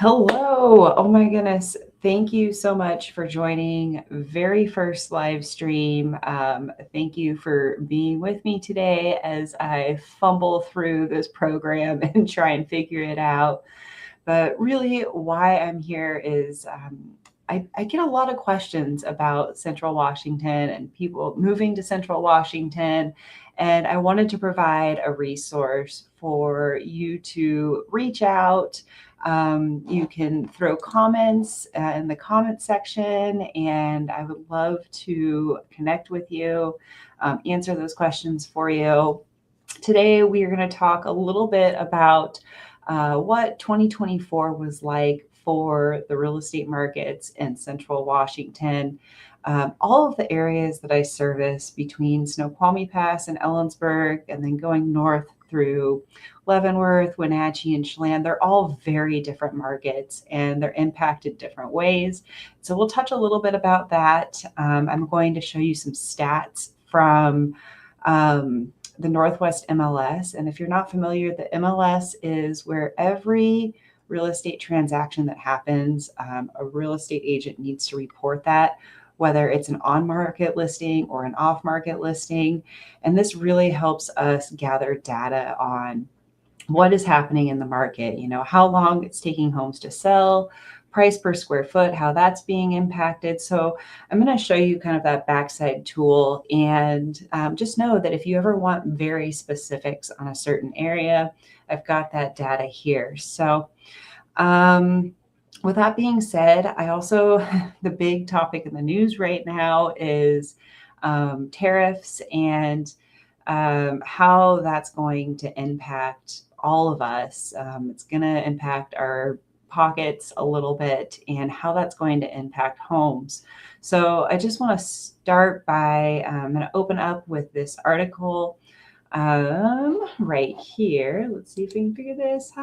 Hello. Oh my goodness. Thank you so much for joining very first live stream. Thank you for being with me today as I fumble through this program and try and figure it out. But really, why I'm here is I get a lot of questions about Central Washington and people moving to Central Washington. And I wanted to provide a resource for you to reach out. You can throw comments in the comment section, and I would love to connect with you, answer those questions for you. Today, we are going to talk a little bit about what 2024 was like for the real estate markets in Central Washington. All of the areas that I service between Snoqualmie Pass and Ellensburg, and then going north through Leavenworth, Wenatchee, and Chelan, they're all very different markets and they're impacted different ways. So we'll touch a little bit about that. I'm going to show you some stats from the Northwest MLS. And if you're not familiar, the MLS is where every real estate transaction that happens, a real estate agent needs to report that, whether it's an on-market listing or an off-market listing. And this really helps us gather data on what is happening in the market, how long it's taking homes to sell, price per square foot, how that's being impacted. So I'm going to show you kind of that backside tool, and just know that if you ever want very specifics on a certain area, I've got that data here. So with that being said, I also, the big topic in the news right now is tariffs and how that's going to impact all of us. It's going to impact our pockets a little bit and how that's going to impact homes. So I just want to start by, I'm going to open up with this article right here. Let's see if we can figure this.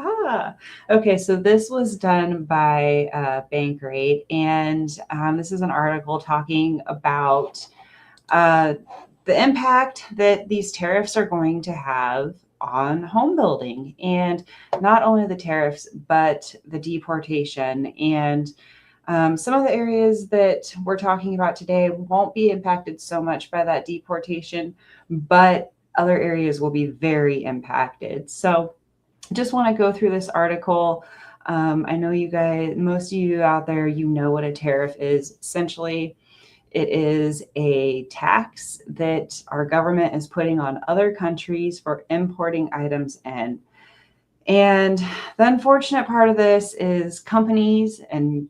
Okay, so this was done by Bankrate, and this is an article talking about the impact that these tariffs are going to have on home building, and not only the tariffs, but the deportation. And some of the areas that we're talking about today won't be impacted so much by that deportation, but other areas will be very impacted. So just want to go through this article. I know you guys, most of you out there, what a tariff is. Essentially, it is a tax that our government is putting on other countries for importing items in. And the unfortunate part of this is companies and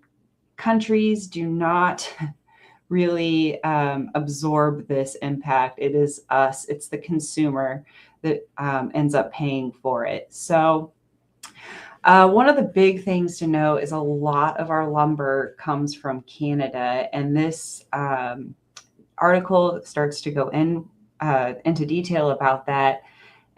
countries do not really absorb this impact. It is us, it's the consumer that ends up paying for it. So one of the big things to know is a lot of our lumber comes from Canada, and this article starts to go into detail about that.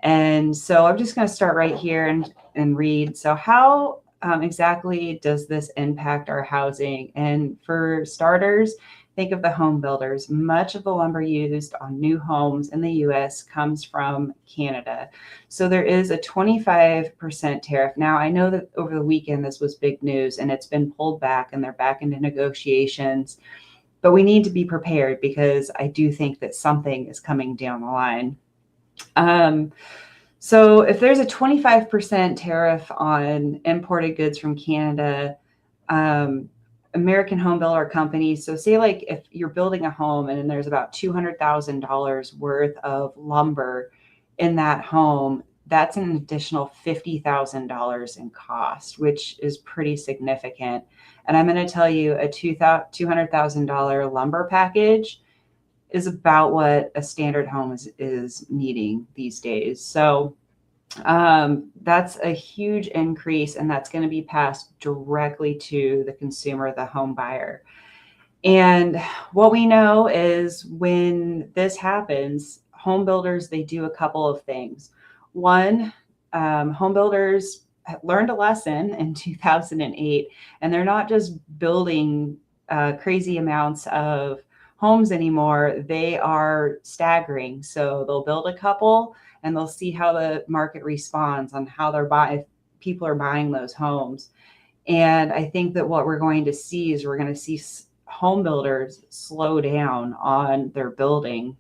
And so I'm just going to start right here and read. So how exactly does this impact our housing? And for starters, think of the home builders. Much of the lumber used on new homes in the U.S. comes from Canada. So there is a 25% tariff. Now, I know that over the weekend, this was big news, and it's been pulled back, and they're back into negotiations. But we need to be prepared because I do think that something is coming down the line. So if there's a 25% tariff on imported goods from Canada, American home builder companies. So say like if you're building a home and then there's about $200,000 worth of lumber in that home, that's an additional $50,000 in cost, which is pretty significant. And I'm going to tell you a $200,000 lumber package is about what a standard home is needing these days. So that's a huge increase, and that's going to be passed directly to the consumer, the home buyer. And what we know is when this happens, home builders, they do a couple of things. One, home builders learned a lesson in 2008, and they're not just building crazy amounts of homes anymore. They are staggering. So they'll build a couple and they'll see how the market responds on how people are buying those homes. And I think that what we're going to see is we're going to see home builders slow down on their building.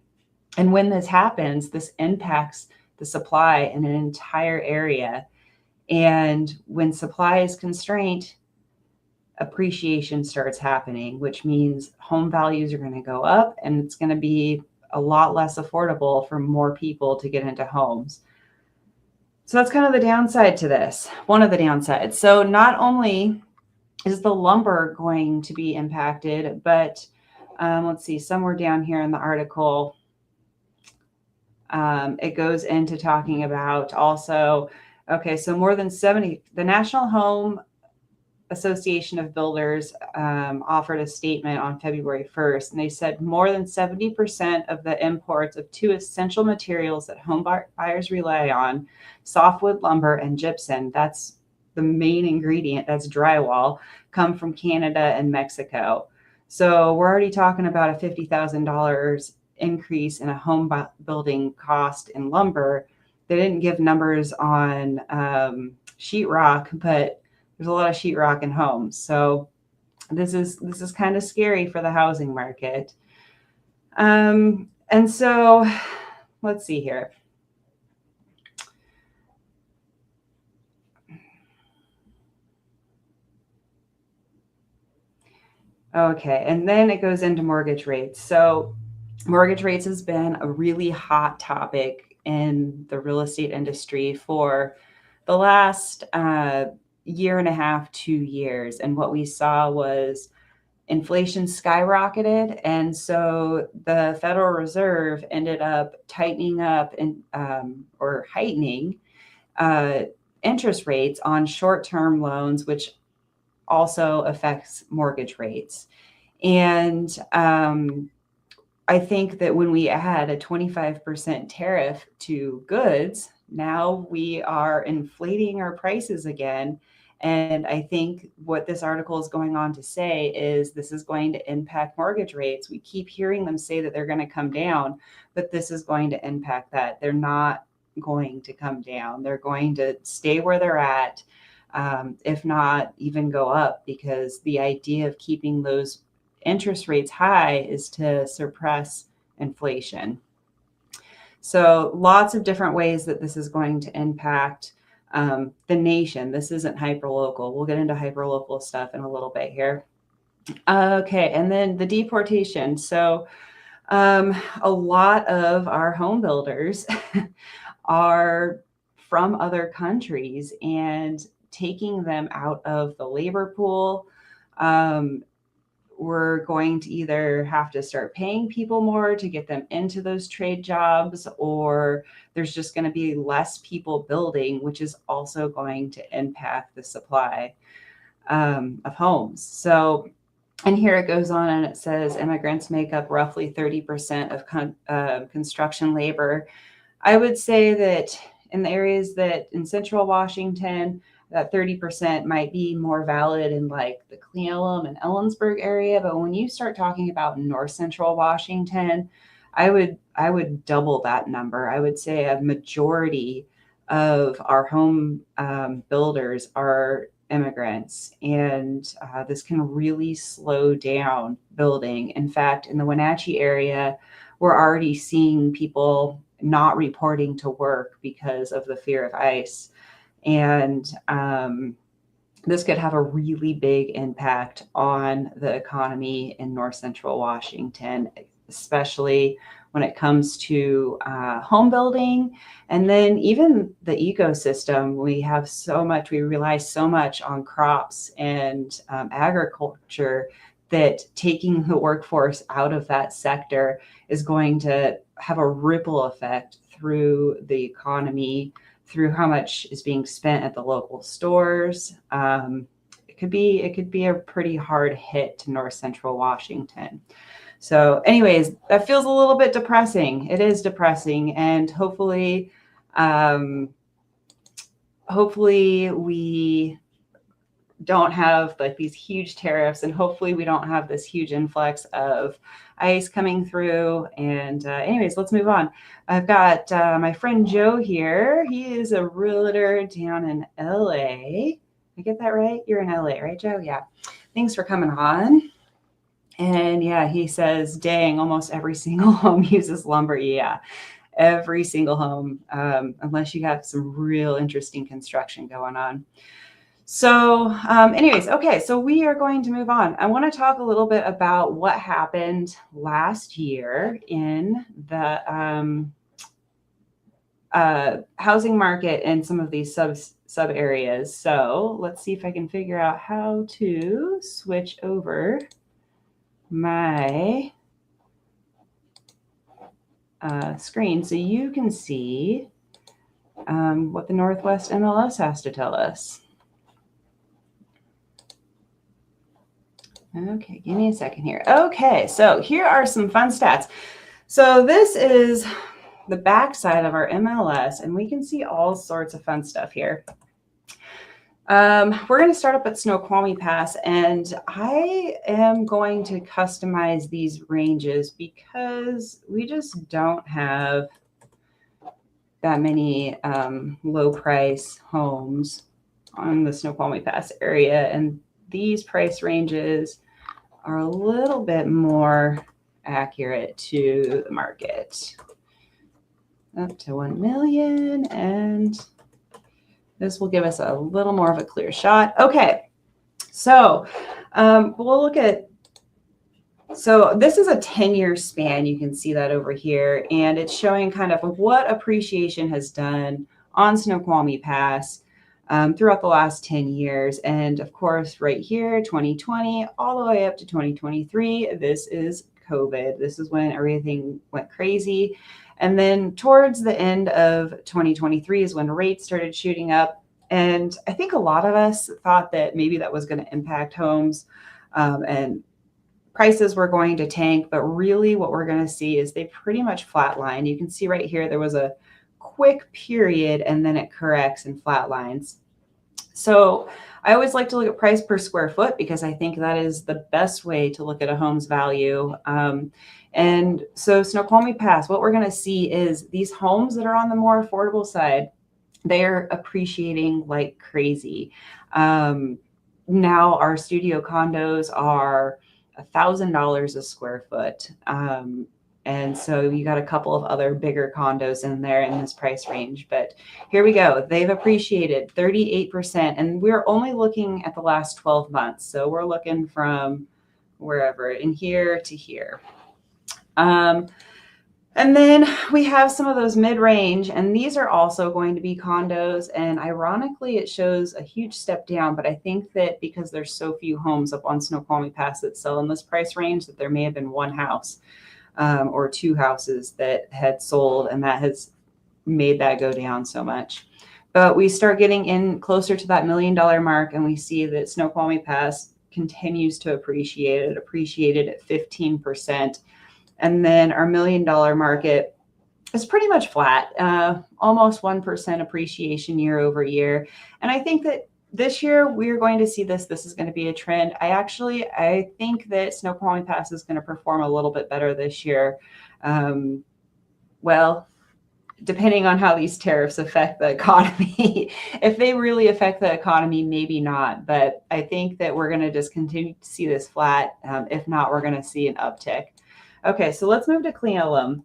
And when this happens, this impacts the supply in an entire area. And when supply is constrained, appreciation starts happening, which means home values are going to go up, and it's going to be a lot less affordable for more people to get into homes. So that's kind of the downside to this, one of the downsides. So not only is the lumber going to be impacted, but let's see, somewhere down here in the article, it goes into talking about also, okay, so more than 70, the National Home Association of Builders offered a statement on February 1st, and they said more than 70% of the imports of two essential materials that home buyers rely on, softwood lumber and gypsum, that's the main ingredient, that's drywall, come from Canada and Mexico. So we're already talking about a $50,000 increase in a home building cost in lumber. They didn't give numbers on sheetrock, but there's a lot of sheetrock in homes. So this is kind of scary for the housing market. And so let's see here. Okay, and then it goes into mortgage rates. So mortgage rates has been a really hot topic in the real estate industry for the last year and a half, 2 years. And what we saw was inflation skyrocketed. And so the Federal Reserve ended up tightening up and or heightening interest rates on short-term loans, which also affects mortgage rates. And I think that when we add a 25% tariff to goods, now we are inflating our prices again. And I think what this article is going on to say is this is going to impact mortgage rates. We keep hearing them say that they're going to come down, but this is going to impact that. They're not going to come down. They're going to stay where they're at, if not even go up, because the idea of keeping those interest rates high is to suppress inflation. So lots of different ways that this is going to impact the nation. This isn't hyperlocal. We'll get into hyperlocal stuff in a little bit here. Okay, and then the deportation. So a lot of our home builders are from other countries, and taking them out of the labor pool, we're going to either have to start paying people more to get them into those trade jobs, or there's just going to be less people building, which is also going to impact the supply of homes. So, and here it goes on and it says immigrants make up roughly 30% of construction labor. I would say that in the areas that in central Washington, that 30% might be more valid in like the Cle Elum and Ellensburg area. But when you start talking about north central Washington, I would double that number. I would say a majority of our home builders are immigrants, and this can really slow down building. In fact, in the Wenatchee area, we're already seeing people not reporting to work because of the fear of ICE. And this could have a really big impact on the economy in north central Washington, especially when it comes to home building. And then even the ecosystem, we rely so much on crops and agriculture, that taking the workforce out of that sector is going to have a ripple effect through the economy, through how much is being spent at the local stores. It could be a pretty hard hit to north central Washington. So anyways, that feels a little bit depressing. It is depressing, and hopefully we don't have like these huge tariffs, and hopefully we don't have this huge influx of ICE coming through. And anyways, let's move on. I've got my friend Joe here. He is a realtor down in LA. I get that right? You're in LA, right, Joe? Yeah. Thanks for coming on. And yeah, he says, dang, almost every single home uses lumber. Yeah, every single home, unless you have some real interesting construction going on. So anyways, okay, so we are going to move on. I want to talk a little bit about what happened last year in the housing market and some of these sub areas. So let's see if I can figure out how to switch over my screen so you can see what the Northwest MLS has to tell us. Okay, give me a second here. Okay, so here are some fun stats. So this is the back side of our MLS, and we can see all sorts of fun stuff here. We're going to start up at Snoqualmie Pass, and I am going to customize these ranges because we just don't have that many low price homes on the Snoqualmie Pass area, and these price ranges are a little bit more accurate to the market. Up to 1 million, and this will give us a little more of a clear shot. Okay, so we'll look at, so this is a 10-year span. You can see that over here, and it's showing kind of what appreciation has done on Snoqualmie Pass throughout the last 10 years. And of course, right here, 2020, all the way up to 2023, this is COVID. This is when everything went crazy. And then towards the end of 2023 is when rates started shooting up. And I think a lot of us thought that maybe that was going to impact homes and prices were going to tank. But really what we're going to see is they pretty much flatline. You can see right here, there was a quick period and then it corrects and flatlines. So I always like to look at price per square foot because I think that is the best way to look at a home's value. And so Snoqualmie Pass, what we're going to see is these homes that are on the more affordable side, they're appreciating like crazy. Now our studio condos are $1,000 a square foot. And so you got a couple of other bigger condos in there in this price range. But here we go. They've appreciated 38%. And we're only looking at the last 12 months. So we're looking from wherever in here to here. And then we have some of those mid-range, and these are also going to be condos. And ironically, it shows a huge step down. But I think that because there's so few homes up on Snoqualmie Pass that sell in this price range, that there may have been one house or two houses that had sold, and that has made that go down so much. But we start getting in closer to that $1 million mark, and we see that Snoqualmie Pass continues to appreciate. It appreciated at 15%. And then our $1 million market is pretty much flat, almost 1% appreciation year over year. And I think that this year we're going to see this. This is going to be a trend. I think that Snoqualmie Pass is going to perform a little bit better this year. Well, depending on how these tariffs affect the economy. If they really affect the economy, maybe not. But I think that we're going to just continue to see this flat. If not, we're going to see an uptick. Okay, so let's move to Cle Elum.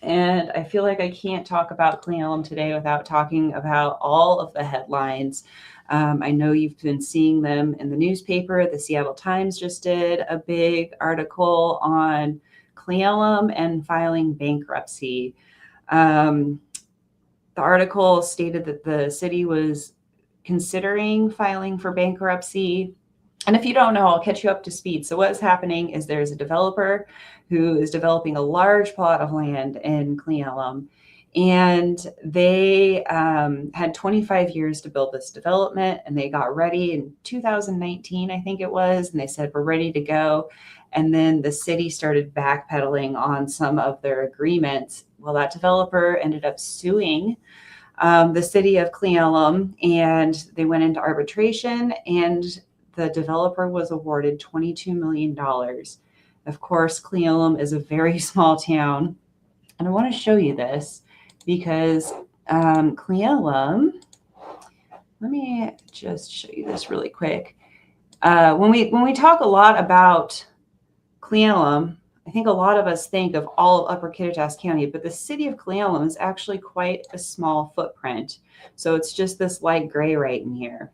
And I feel like I can't talk about Cle Elum today without talking about all of the headlines. I know you've been seeing them in the newspaper. The Seattle Times just did a big article on Cle Elum and filing bankruptcy. The article stated that the city was considering filing for bankruptcy. And if you don't know, I'll catch you up to speed. So what's happening is there's a developer who is developing a large plot of land in Cle Elum. And they had 25 years to build this development, and they got ready in 2019, I think it was, and they said, we're ready to go. And then the city started backpedaling on some of their agreements. Well, that developer ended up suing the city of Cle Elum, and they went into arbitration, and the developer was awarded $22 million. Of course, Cle Elum is a very small town. And I want to show you this because Cle Elum let me just show you this really quick. When we talk a lot about Cle Elum, I think a lot of us think of all of Upper Kittitas County, but the city of Cle Elum is actually quite a small footprint. So it's just this light gray right in here.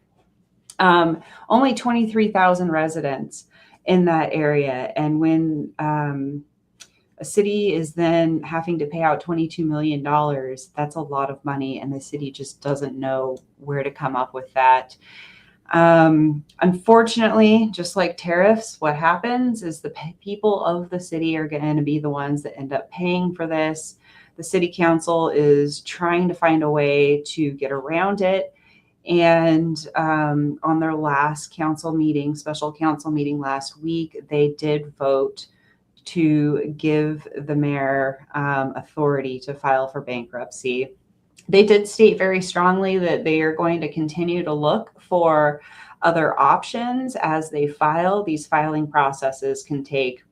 Only 23,000 residents in that area. And when a city is then having to pay out $22 million, that's a lot of money. And the city just doesn't know where to come up with that. Unfortunately, just like tariffs, what happens is the people of the city are going to be the ones that end up paying for this. The city council is trying to find a way to get around it. And on their last council meeting, special council meeting last week, they did vote to give the mayor authority to file for bankruptcy. They did state very strongly that they are going to continue to look for other options as they file. These filing processes can take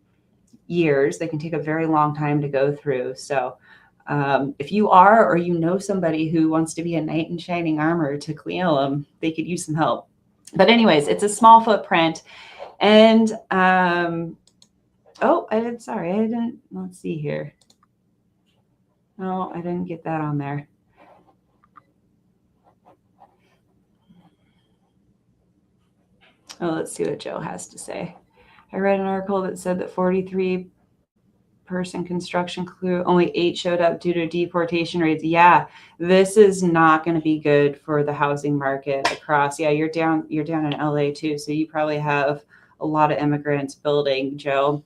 years. They can take a very long time to go through. So if you are, or you know somebody who wants to be a knight in shining armor to Cle Elum, they could use some help. But anyways, it's a small footprint. And, let's see here. No, I didn't get that on there. Oh, let's see what Joe has to say. I read an article that said that 43-person construction crew, only 8 showed up due to deportation rates. Yeah, this is not going to be good for the housing market across. Yeah, you're down in LA too, so you probably have a lot of immigrants building, Joe.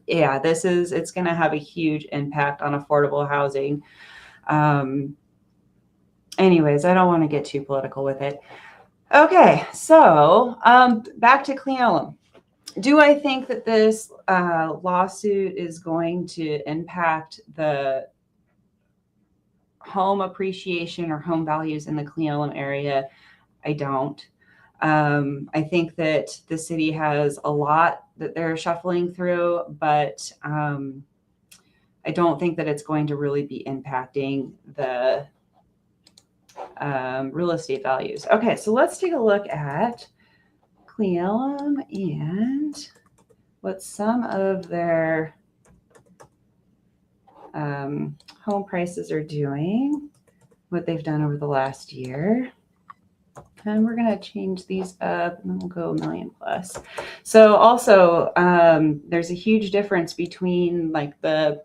Yeah, it's going to have a huge impact on affordable housing. Anyways, I don't want to get too political with it. Okay, so back to Cle Elum. Do I think that this lawsuit is going to impact the home appreciation or home values in the Cle Elum area? I don't. I think that the city has a lot that they're shuffling through, but I don't think that it's going to really be impacting the real estate values. Okay, so let's take a look at Cle Elum and what some of their home prices are doing, what they've done over the last year. And we're going to change these up and then we'll go $1 million plus. So also there's a huge difference between like the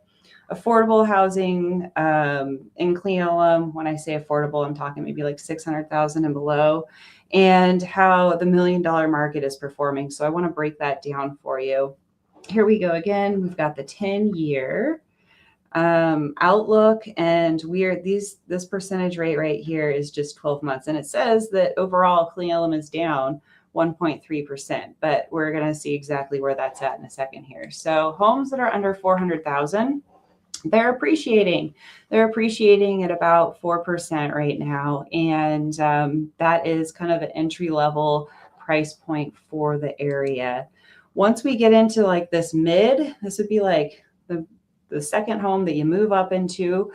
affordable housing in Cle Elum. When I say affordable, I'm talking maybe like 600,000 and below, and how the $1 million market is performing. So I want to break that down for you. Here we go again. We've got the 10-year outlook, and this percentage rate right here is just 12 months. And it says that overall Cle Elum is down 1.3%, but we're going to see exactly where that's at in a second here. So homes that are under 400,000, they're appreciating. They're appreciating at about 4% right now. And that is kind of an entry level price point for the area. Once we get into like this this would be like the second home that you move up into.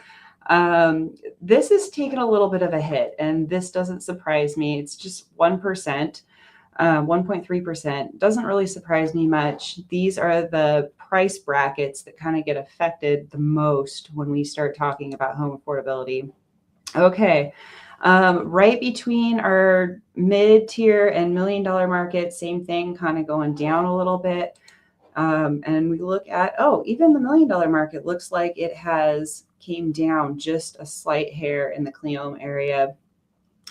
This is taking a little bit of a hit, and this doesn't surprise me. It's just 1%. 1.3% doesn't really surprise me much. These are the price brackets that kind of get affected the most when we start talking about home affordability. Okay, right between our mid-tier and $1 million market, same thing, kind of going down a little bit. And we look at, even the $1 million market looks like it has came down just a slight hair in the Cle Elum area.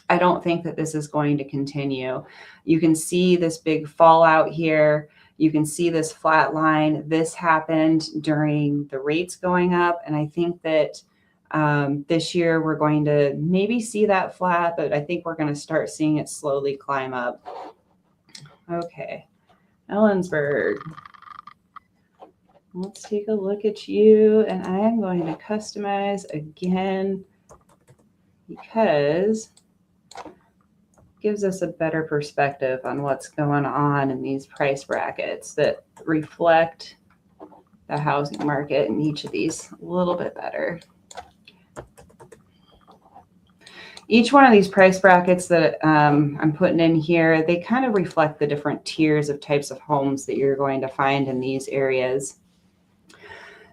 I don't think that this is going to continue. You can see this big fallout here. You can see this flat line. This happened during the rates going up. And I think that this year we're going to maybe see that flat, but I think we're going to start seeing it slowly climb up. Okay, Ellensburg. Let's take a look at you, and I am going to customize again because it gives us a better perspective on what's going on in these price brackets that reflect the housing market in each of these a little bit better. Each one of these price brackets that I'm putting in here, they kind of reflect the different tiers of types of homes that you're going to find in these areas.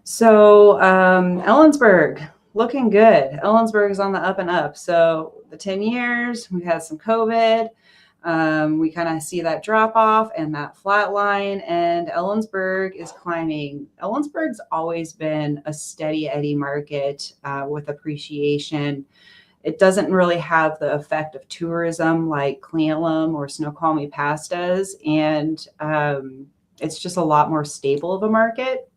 So Ellensburg, looking good. Ellensburg is on the up and up. So the 10 years, we've had some COVID. We kind of see that drop off and that flat line, and Ellensburg is climbing. Ellensburg's always been a steady Eddie market with appreciation. It doesn't really have the effect of tourism like Clealum or Snoqualmie Pass does, and it's just a lot more stable of a market.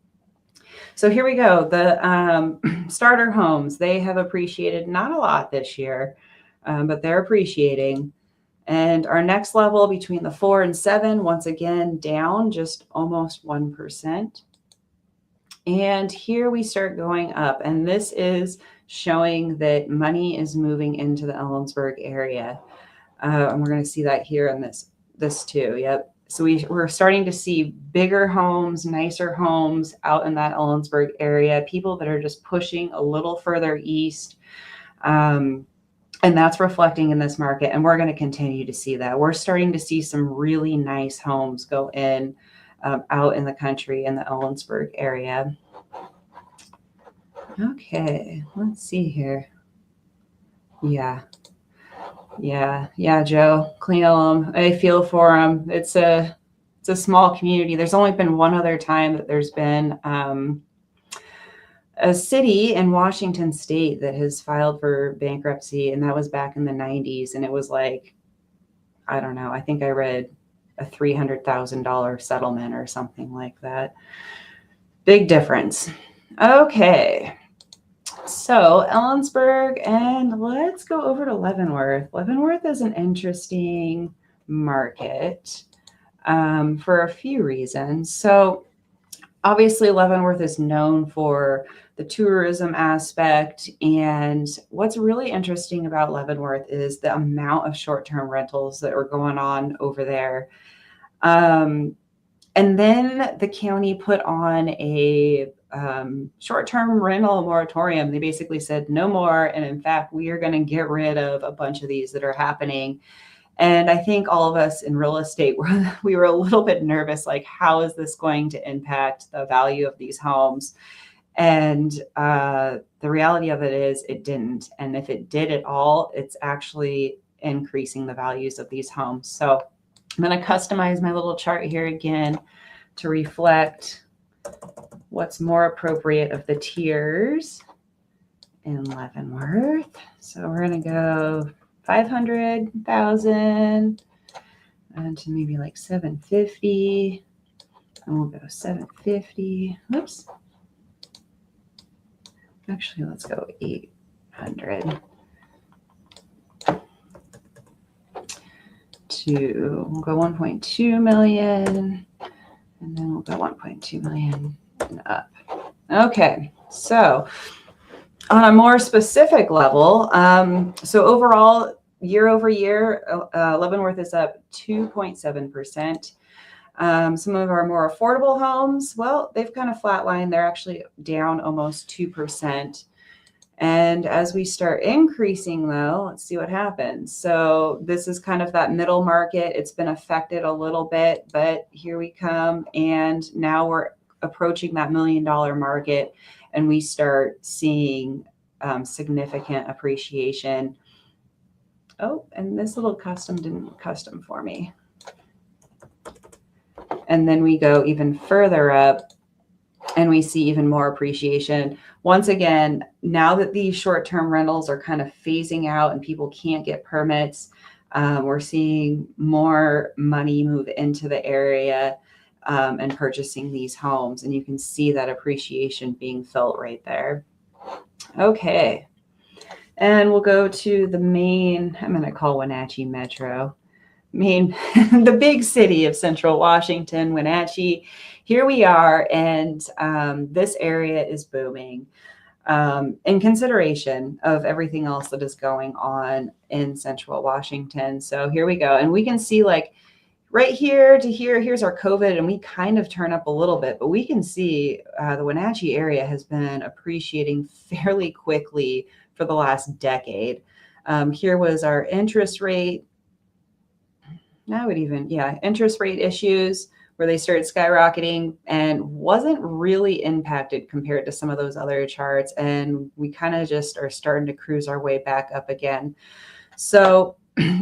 So here we go. The starter homes, they have appreciated not a lot this year, but they're appreciating. And our next level between the 4 and 7, once again, down just almost 1%. And here we start going up. And this is showing that money is moving into the Ellensburg area. And we're going to see that here in this too. Yep. So we're starting to see bigger homes, nicer homes out in that Ellensburg area, people that are just pushing a little further east. And that's reflecting in this market. And we're going to continue to see that. We're starting to see some really nice homes go in out in the country in the Ellensburg area. Okay, let's see here. Yeah, Joe, Clealum. I feel for them. It's a small community. There's only been one other time that there's been a city in Washington State that has filed for bankruptcy, and that was back in the 90s. And it was like, I don't know, I think I read a $300,000 settlement or something like that. Big difference. Okay. So Ellensburg, and let's go over to Leavenworth. Leavenworth is an interesting market for a few reasons. So obviously Leavenworth is known for the tourism aspect. And what's really interesting about Leavenworth is the amount of short-term rentals that are going on over there. And then the county put on a short-term rental moratorium. They basically said no more. And in fact, we are going to get rid of a bunch of these that are happening. And I think all of us in real estate, we were a little bit nervous, like, how is this going to impact the value of these homes? And the reality of it is it didn't. And if it did at all, it's actually increasing the values of these homes. So I'm going to customize my little chart here again to reflect what's more appropriate of the tiers in Leavenworth. So we're going to go 500,000 and to maybe like 750, and we'll go 750. Oops. Actually, let's go 800 we'll go 1.2 million, and then we'll go 1.2 million and up. Okay, so on a more specific level, so overall, year over year, Leavenworth is up 2.7%. Some of our more affordable homes, well, they've kind of flatlined. They're actually down almost 2%. And as we start increasing, though, let's see what happens. So this is kind of that middle market. It's been affected a little bit, but here we come. And now we're approaching that $1 million market, and we start seeing significant appreciation. Oh, and this little custom didn't custom for me. And then we go even further up and we see even more appreciation. Once again, now that these short-term rentals are kind of phasing out and people can't get permits, we're seeing more money move into the area and purchasing these homes. And you can see that appreciation being felt right there. Okay. And we'll go to the main, I'm going to call Wenatchee Metro. The big city of Central Washington, Wenatchee. Here we are, and this area is booming in consideration of everything else that is going on in Central Washington. So here we go, and we can see like right here to here, here's our COVID, and we kind of turn up a little bit, but we can see the Wenatchee area has been appreciating fairly quickly for the last decade. Here was our interest rate. Now it even, yeah, interest rate issues where they started skyrocketing and wasn't really impacted compared to some of those other charts. And we kind of just are starting to cruise our way back up again. So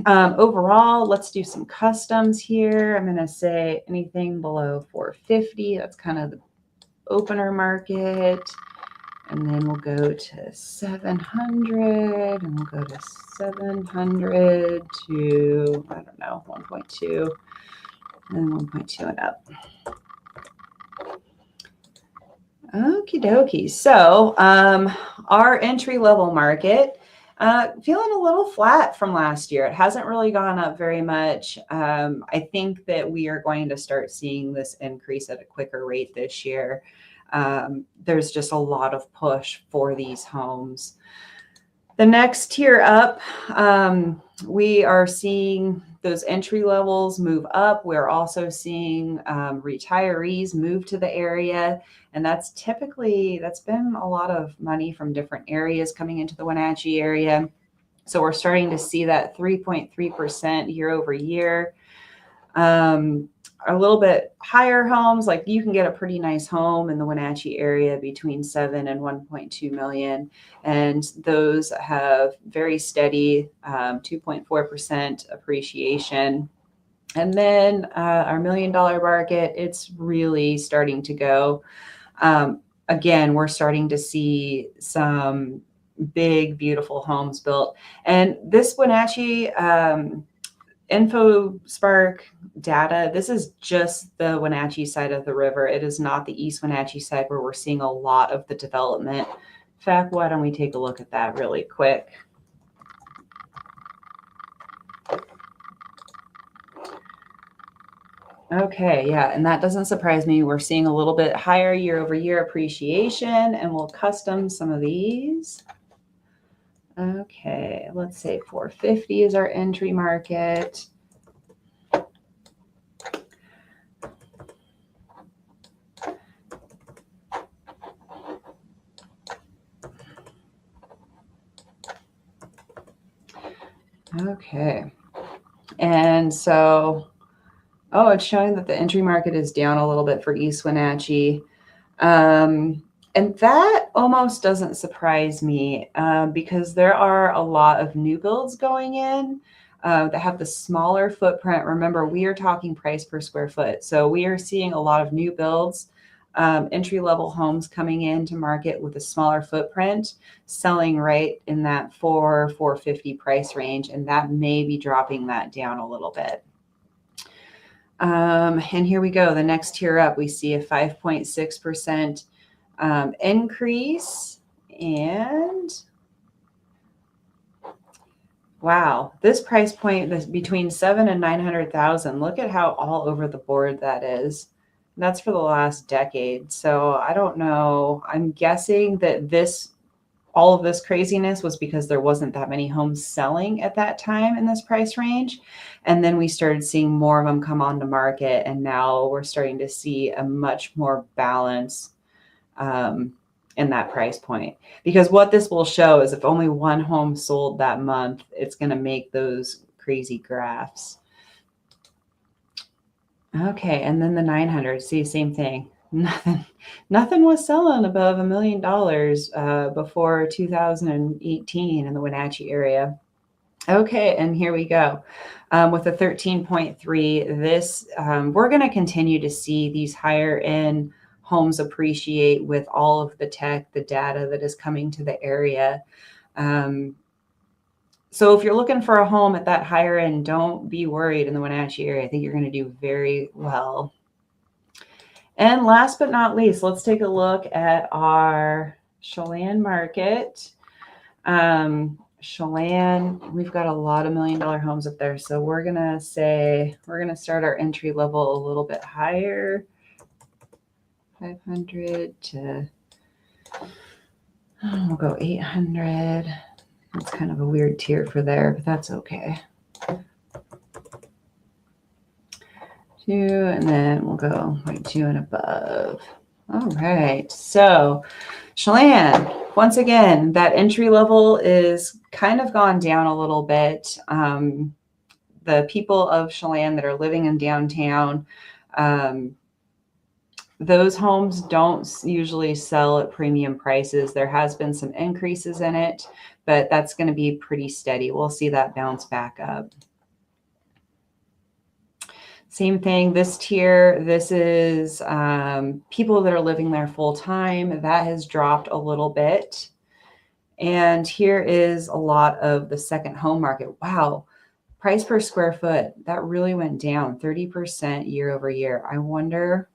overall, let's do some customs here. I'm going to say anything below 450. That's kind of the opener market. And then we'll go to 700, and we'll go to 700 to, I don't know, 1.2, and 1.2 and up. Okie dokie. So our entry-level market, feeling a little flat from last year. It hasn't really gone up very much. I think that we are going to start seeing this increase at a quicker rate this year. There's just a lot of push for these homes. The next tier up, we are seeing those entry levels move up. We're also seeing retirees move to the area. And that's been a lot of money from different areas coming into the Wenatchee area. So we're starting to see that 3.3% year over year. A little bit higher homes, like you can get a pretty nice home in the Wenatchee area between 7 and 1.2 million. And those have very steady 2.4% appreciation. And then our $1 million market, it's really starting to go. Again, we're starting to see some big, beautiful homes built. And this Wenatchee InfoSpark data, this is just the Wenatchee side of the river. It is not the East Wenatchee side where we're seeing a lot of the development. In fact, why don't we take a look at that really quick? Okay, yeah, and that doesn't surprise me. We're seeing a little bit higher year over year appreciation, and we'll custom some of these. Okay, let's say 450 is our entry market. Okay, and so, oh, it's showing that the entry market is down a little bit for East Wenatchee. And that almost doesn't surprise me because there are a lot of new builds going in that have the smaller footprint. Remember, we are talking price per square foot. So we are seeing a lot of new builds, entry-level homes coming into market with a smaller footprint, selling right in that $450 price range. And that may be dropping that down a little bit. And here we go. The next tier up, we see a 5.6% increase. And wow, this price point is between 700,000 and 900,000. Look at how all over the board that is. And that's for the last decade. So I don't know. I'm guessing that all of this craziness was because there wasn't that many homes selling at that time in this price range. And then we started seeing more of them come on the market. And now we're starting to see a much more balance in that price point. Because what this will show is if only one home sold that month, it's going to make those crazy graphs. Okay, and then the 900, see, same thing. Nothing was selling above $1 million before 2018 in the Wenatchee area. Okay, and here we go. With a 13.3, this we're going to continue to see these higher end homes appreciate with all of the tech, the data that is coming to the area. So if you're looking for a home at that higher end, don't be worried in the Wenatchee area. I think you're going to do very well. And last but not least, let's take a look at our Chelan market. Chelan, we've got a lot of $1 million homes up there. So we're going to start our entry level a little bit higher. 500 to, we'll go 800. That's kind of a weird tier for there, but that's okay. 2, and then we'll go 0.2 and above. All right. So Chelan, once again, that entry level is kind of gone down a little bit. The people of Chelan that are living in downtown, those homes don't usually sell at premium prices. There has been some increases in it, but that's going to be pretty steady. We'll see that bounce back up. Same thing, this tier, this is people that are living there full time. That has dropped a little bit. And here is a lot of the second home market. Wow, price per square foot, that really went down 30% year over year. I wonder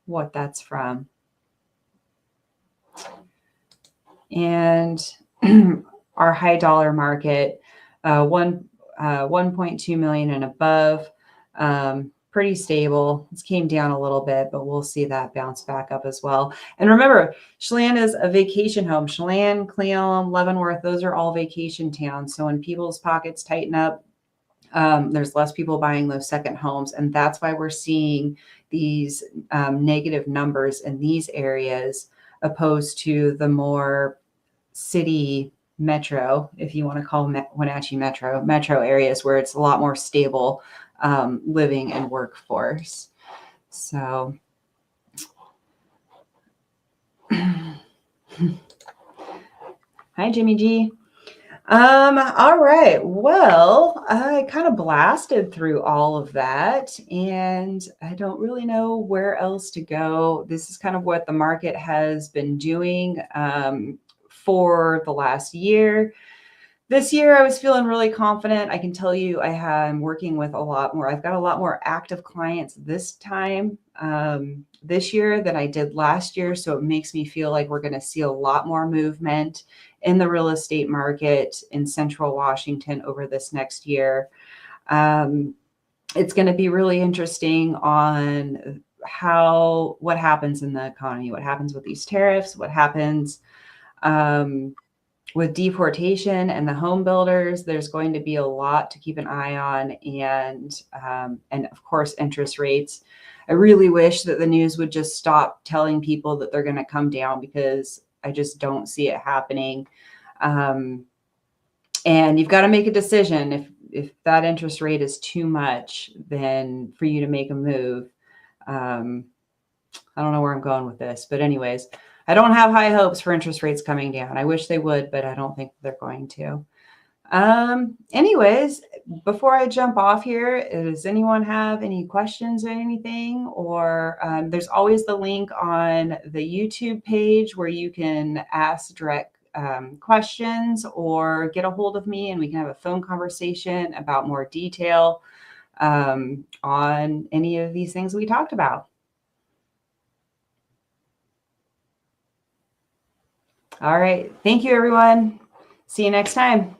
what that's from. And our high dollar market, 1.2 million and above, pretty stable. It came down a little bit, but we'll see that bounce back up as well. And remember, Chelan is a vacation home. Chelan, Cleom, Leavenworth, those are all vacation towns. So when people's pockets tighten up, there's less people buying those second homes. And that's why we're seeing these negative numbers in these areas opposed to the more city metro, if you want to call Wenatchee metro areas where it's a lot more stable living and workforce. So hi, Jimmy G. All right. Well, I kind of blasted through all of that, and I don't really know where else to go. This is kind of what the market has been doing for the last year. This year, I was feeling really confident. I can tell you I'm working with a lot more. I've got a lot more active clients this time, this year than I did last year. So it makes me feel like we're going to see a lot more movement in the real estate market in Central Washington over this next year. It's going to be really interesting on what happens in the economy, what happens with these tariffs, what happens with deportation and the home builders. There's going to be a lot to keep an eye on, and of course, interest rates. I really wish that the news would just stop telling people that they're going to come down, because I just don't see it happening. And you've got to make a decision. If that interest rate is too much, then for you to make a move. I don't know where I'm going with this, but anyways, I don't have high hopes for interest rates coming down. I wish they would, but I don't think they're going to. Anyways, before I jump off here, does anyone have any questions or anything? Or there's always the link on the YouTube page where you can ask direct questions or get a hold of me, and we can have a phone conversation about more detail on any of these things we talked about. All right. Thank you, everyone. See you next time.